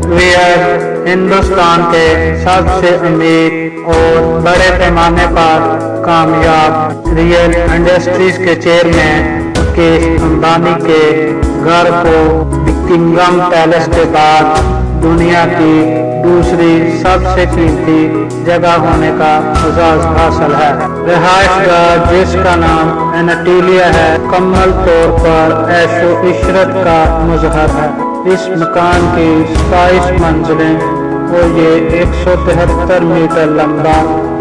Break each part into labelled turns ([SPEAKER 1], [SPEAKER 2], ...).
[SPEAKER 1] हिंदुस्तान के सबसे अमीर और बड़े पैमाने पर कामयाब रियल इंडस्ट्रीज के चेयरमैन मुकेश अंबानी के घर को बकिंघम पैलेस के बाद दुनिया की दूसरी सबसे कीमती जगह होने का एजाज हासिल है। रिहायशगाह जिसका नाम एनाटोलिया है, मुकम्मल तौर पर ऐशो इशरत का मुजहर है। इस मकान की 27 मंजिलें और ये 173 मीटर लंबा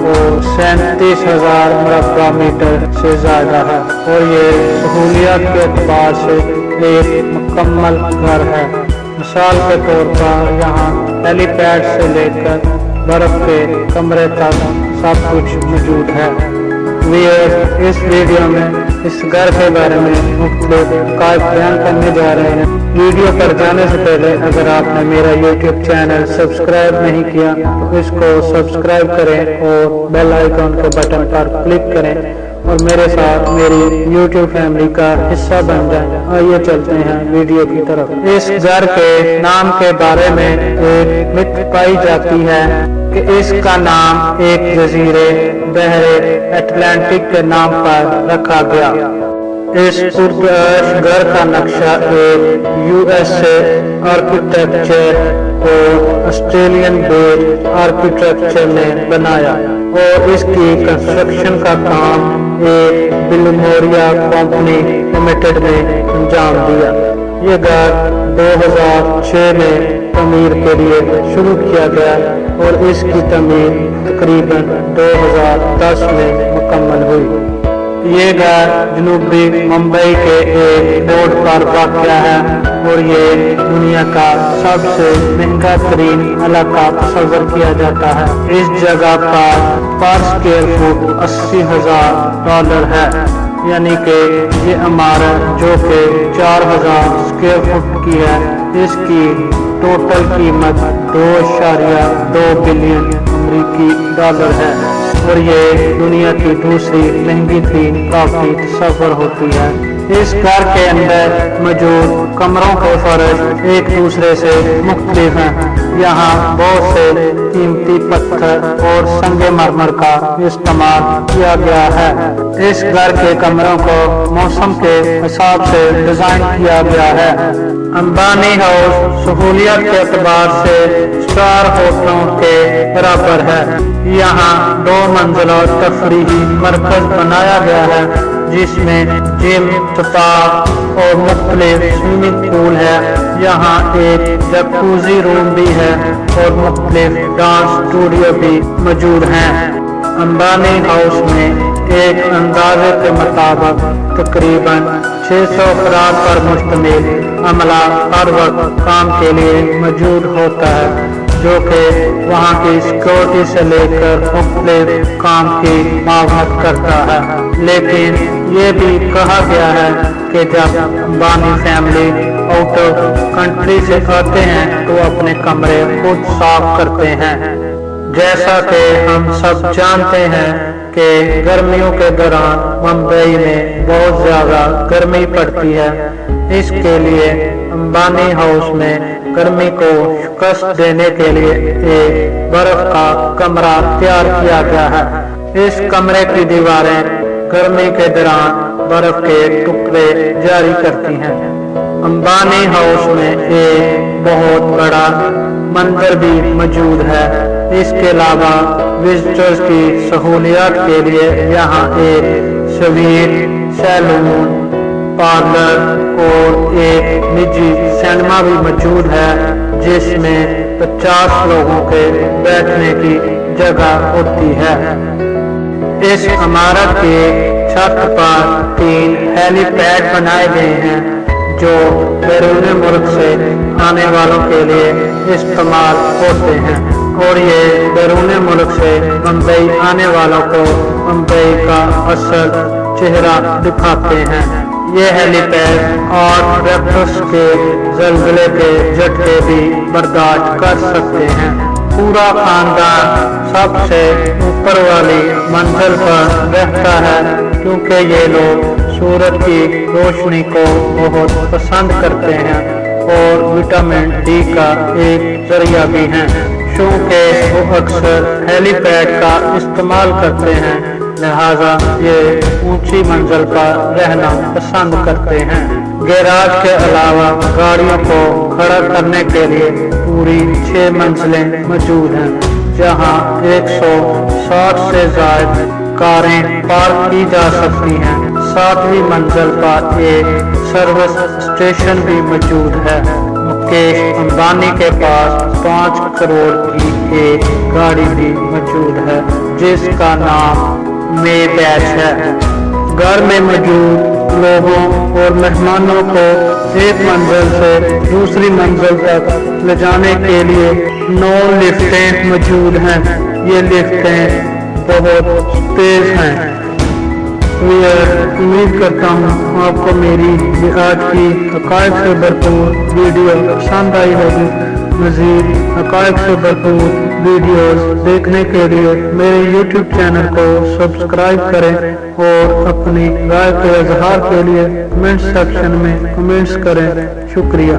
[SPEAKER 1] और 37,000 मुरब्बा मीटर से ज्यादा है और ये सहूलियात के एतबार से एक मुकम्मल घर है। मिसाल के तौर पर यहाँ हेलीपैड से लेकर बर्फ के कमरे तक सब कुछ मौजूद है। इस वीडियो में इस घर के बारे में मुख्तलिफ हक़ाइक़ बयान करने जा रहे हैं। वीडियो पर जाने से पहले अगर आपने मेरा YouTube चैनल सब्सक्राइब नहीं किया तो इसको सब्सक्राइब करें और बेल आइकन के बटन पर क्लिक करें और मेरे साथ मेरी YouTube फैमिली का हिस्सा बन जाए। आइए चलते हैं वीडियो की तरफ। इस घर के नाम के बारे में एक मिथ पाई जाती है कि इसका नाम एक जजीरे बहरे अटलांटिक के नाम पर रखा गया। इस घर का नक्शा एक USA आर्किटेक्चर और ऑस्ट्रेलियन बेस्ड आर्किटेक्चर ने बनाया और इसकी कंस्ट्रक्शन का काम एक बिलमोरिया कंपनी लिमिटेड ने अंजाम दिया। ये घर 2006 में तमीर के लिए शुरू किया गया और इसकी तमीर तकरीबन 2010 में मुकम्मल हुई। ये घर जनूबी मुंबई के एक रोड पर वाक़या है और ये दुनिया का सबसे महंगा तरीन इलाका तस्वर किया जाता है। इस जगह पर स्क्वायर फुट $80,000 है, यानी कि ये इमारत जो कि 4,000 स्क्वायर फुट की है, इसकी टोटल कीमत $2.2 बिलियन अमेरिकी डॉलर है और ये दुनिया की दूसरी महंगी तीन प्रॉपर्टी तस्वर होती है। इस घर के अंदर मौजूद कमरों के फर्श एक दूसरे से मुख्तलिफ हैं। यहाँ बहुत से कीमती पत्थर और संगे मरमर का इस्तेमाल किया गया है। इस घर के कमरों को मौसम के हिसाब से डिजाइन किया गया है। अंबानी हाउस सहूलियत के एतबार से स्टार होटलों के बराबर है। यहाँ 2 मंजिला तफरीही मरकज बनाया गया है जिसमें जिम, स्पा और मुख्तलिफ स्विमिंग पूल है। यहाँ एक जकूज़ी रूम भी है और मुख्तलिफ डांस स्टूडियो भी मौजूद हैं। अंबानी हाउस में एक अंदाजे के मुताबिक तकरीबन 600 अफराद पर मुश्तमिल अमला हर वक्त काम के लिए मौजूद होता है, जो कि वहाँ की सिक्योरिटी से लेकर मुख्तलिफ काम की मावनत करता है। लेकिन ये भी कहा गया है कि जब Ambani family out of country से आते हैं तो अपने कमरे खुद साफ करते हैं। जैसा कि हम सब जानते हैं कि गर्मियों के दौरान मुंबई में बहुत ज्यादा गर्मी पड़ती है। इसके लिए अंबानी हाउस में गर्मी को शिकस्त देने के लिए एक बर्फ का कमरा तैयार किया गया है। इस कमरे की दीवारें गर्मी के दौरान बर्फ के टुकड़े जारी करती हैं। अंबानी हाउस में एक बहुत बड़ा मंदिर भी मौजूद है। इसके अलावा विजिटर्स की सहूलियत के लिए यहाँ एक सवीर सैलून, पार्लर और एक निजी सिनेमा भी मौजूद है जिसमें 50 लोगों के बैठने की जगह होती है। इस इमारत के छत पर 3 हेलीपैड बनाए गए हैं जो बैरून मुल्क से आने वालों के लिए इस्तेमाल होते हैं और ये बैरून मुल्क से मुंबई आने वालों को मुंबई का असल चेहरा दिखाते हैं। ये हेलीपैड और रैप्टर्स के ज़लज़ले के झटके भी बर्दाश्त कर सकते हैं। पूरा खानदान सबसे ऊपर वाली मंजिल पर रहता है क्योंकि ये लोग सूरज की रोशनी को बहुत पसंद करते हैं और विटामिन डी का एक जरिया भी हैं। चूँकि वो अक्सर हेलीपैड का इस्तेमाल करते हैं, लिहाजा ये ऊंची मंजिल पर रहना पसंद करते हैं। गैराज के अलावा गाड़ियों को खड़ा करने के लिए पूरी 6 मंजिलें मौजूद हैं, जहां 160 से ज्यादा कारें पार्क की जा सकती हैं। 7वीं मंजिल पर एक सर्विस स्टेशन भी मौजूद है। मुकेश अंबानी के पास 5 करोड़ की एक गाड़ी भी मौजूद है, जिसका नाम मेबैच है। घर में मौजूद लोगों और मेहमानों को एक मंजिल से दूसरी मंजिल तक ले जाने के लिए 9 लिफ्टें मौजूद हैं। ये लिफ्टें बहुत तेज हैं। उम्मीद करता हूँ आपको मेरी आज की हक़ाइक़ से भरपूर वीडियो पसंद आई होगी। मज़ीद हक़ाइक़ से भरपूर वीडियोस देखने के लिए मेरे YouTube चैनल को सब्सक्राइब करें और अपनी राय के इजहार के लिए कमेंट सेक्शन में कमेंट्स करें। शुक्रिया।